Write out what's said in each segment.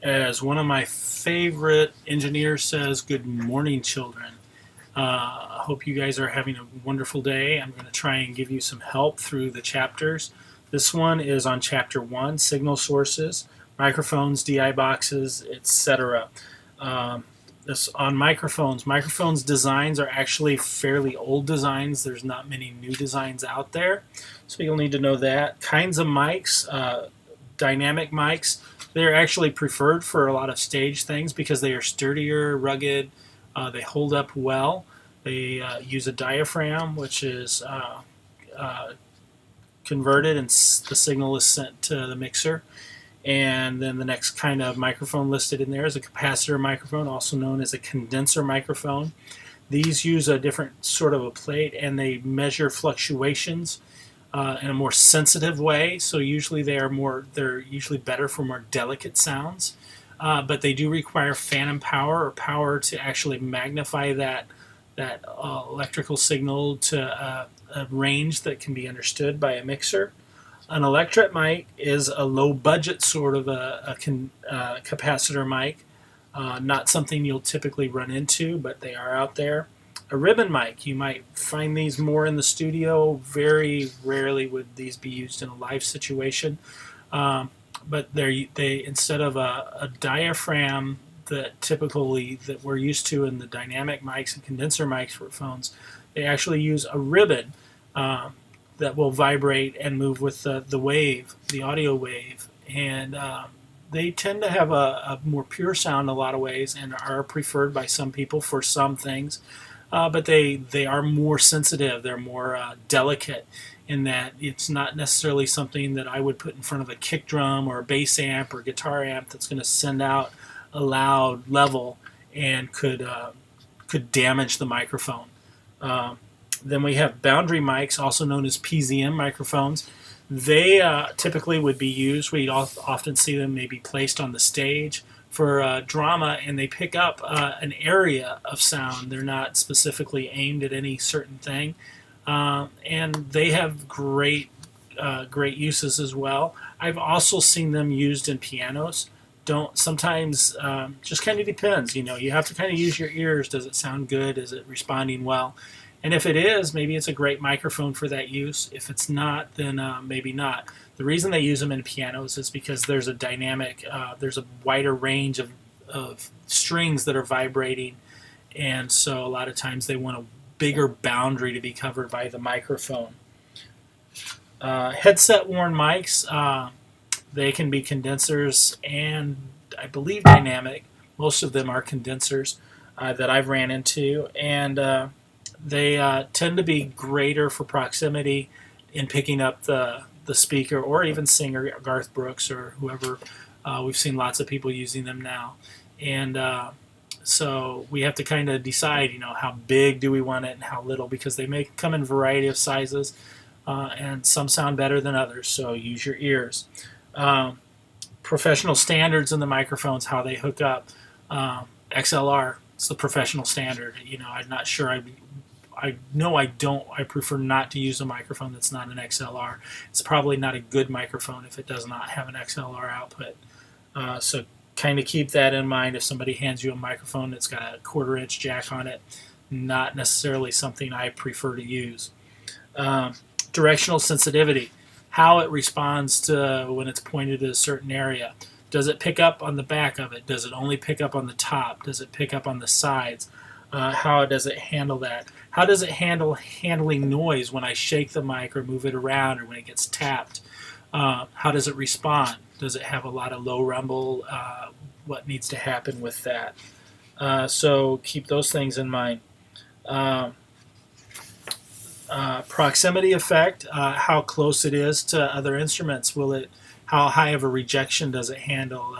As one of my favorite engineers says, good morning, children. I hope you guys are having a wonderful day. I'm going to try and give you some help through the chapters. This one is on chapter 1, signal sources, microphones, DI boxes, etc. This on microphones. Microphones designs are actually fairly old designs. There's not many new designs out there, so you'll need to know that. Kinds of mics, dynamic mics, they're actually preferred for a lot of stage things because they are sturdier, rugged, they hold up well. They use a diaphragm, which is uh, converted, and the signal is sent to the mixer. And then the next kind of microphone listed in there is a capacitor microphone, also known as a condenser microphone. These use a different sort of a plate, and they measure fluctuations in a more sensitive way. So usually they're usually better for more delicate sounds. But they do require phantom power or power to actually magnify that electrical signal to a range that can be understood by a mixer. An electret mic is a low budget sort of capacitor mic, not something you'll typically run into, but they are out there. A ribbon mic, you might find these more in the studio. Very rarely would these be used in a live situation. But they instead of a diaphragm that typically that we're used to in the dynamic mics and condenser mics for phones, they actually use a ribbon that will vibrate and move with the wave, the audio wave, and they tend to have a more pure sound in a lot of ways and are preferred by some people for some things. But they are more sensitive. They're more delicate in that it's not necessarily something that I would put in front of a kick drum or a bass amp or guitar amp that's going to send out a loud level and could damage the microphone. Then we have boundary mics, also known as PZM microphones. They typically would be used. We often see them maybe placed on the stage for drama, and they pick up an area of sound. They're not specifically aimed at any certain thing, and they have great uses as well. I've also seen them used in pianos. Don't sometimes just kind of depends. You have to kind of use your ears. Does it sound good? Is it responding well? And if it is, maybe it's a great microphone for that use. If it's not, then maybe not. The reason they use them in pianos is because there's there's a wider range of strings that are vibrating, and so a lot of times they want a bigger boundary to be covered by the microphone. Headset worn mics, they can be condensers and I believe dynamic. Most of them are condensers that I've ran into, and they tend to be greater for proximity in picking up the speaker or even singer Garth Brooks or whoever. We've seen lots of people using them now, and so we have to kind of decide, how big do we want it and how little, because they may come in a variety of sizes, and some sound better than others. So use your ears. Professional standards in the microphones, how they hook up. XLR is the professional standard. I'm not sure I know I don't. I prefer not to use a microphone that's not an XLR. It's probably not a good microphone if it does not have an XLR output. So kind of keep that in mind if somebody hands you a microphone that's got a 1/4-inch jack on it. Not necessarily something I prefer to use. Directional sensitivity, how it responds to when it's pointed at a certain area. Does it pick up on the back of it? Does it only pick up on the top? Does it pick up on the sides? How does it handle that? How does it handle handling noise when I shake the mic or move it around or when it gets tapped? How does it respond? Does it have a lot of low rumble? What needs to happen with that? So keep those things in mind. Proximity effect, how close it is to other instruments. How high of a rejection does it handle?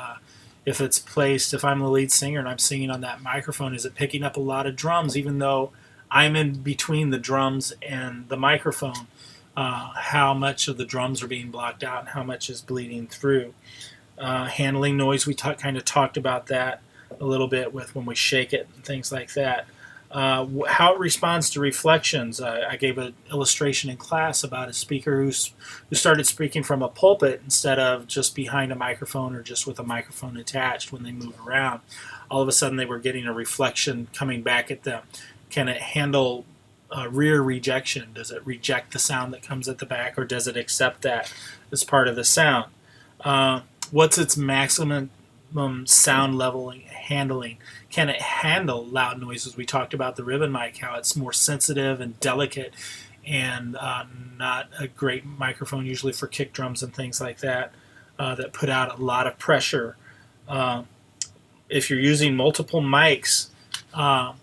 If it's placed, if I'm the lead singer and I'm singing on that microphone, is it picking up a lot of drums even though I'm in between the drums and the microphone? How much of the drums are being blocked out and how much is bleeding through? Handling noise, we kind of talked about that a little bit with when we shake it and things like that. How it responds to reflections. I gave an illustration in class about a speaker who started speaking from a pulpit instead of just behind a microphone or just with a microphone attached when they move around. All of a sudden they were getting a reflection coming back at them. Can it handle rear rejection? Does it reject the sound that comes at the back, or does it accept that as part of the sound? What's its maximum sound leveling handling? Can it handle loud noises? We talked about the ribbon mic, how it's more sensitive and delicate, and not a great microphone usually for kick drums and things like that that put out a lot of pressure. If you're using multiple mics,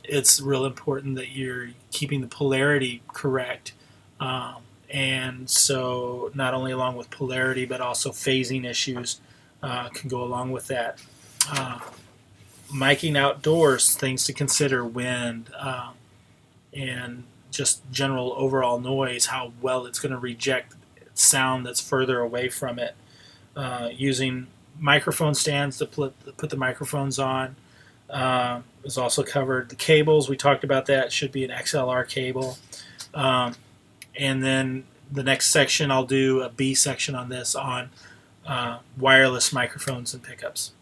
it's real important that you're keeping the polarity correct. And so not only along with polarity, but also phasing issues can go along with that. Miking outdoors, things to consider: wind and just general overall noise, how well it's going to reject sound that's further away from it. Using microphone stands to put the microphones on is also covered. The cables, we talked about that, should be an XLR cable. And then the next section, I'll do a B section on this on wireless microphones and pickups.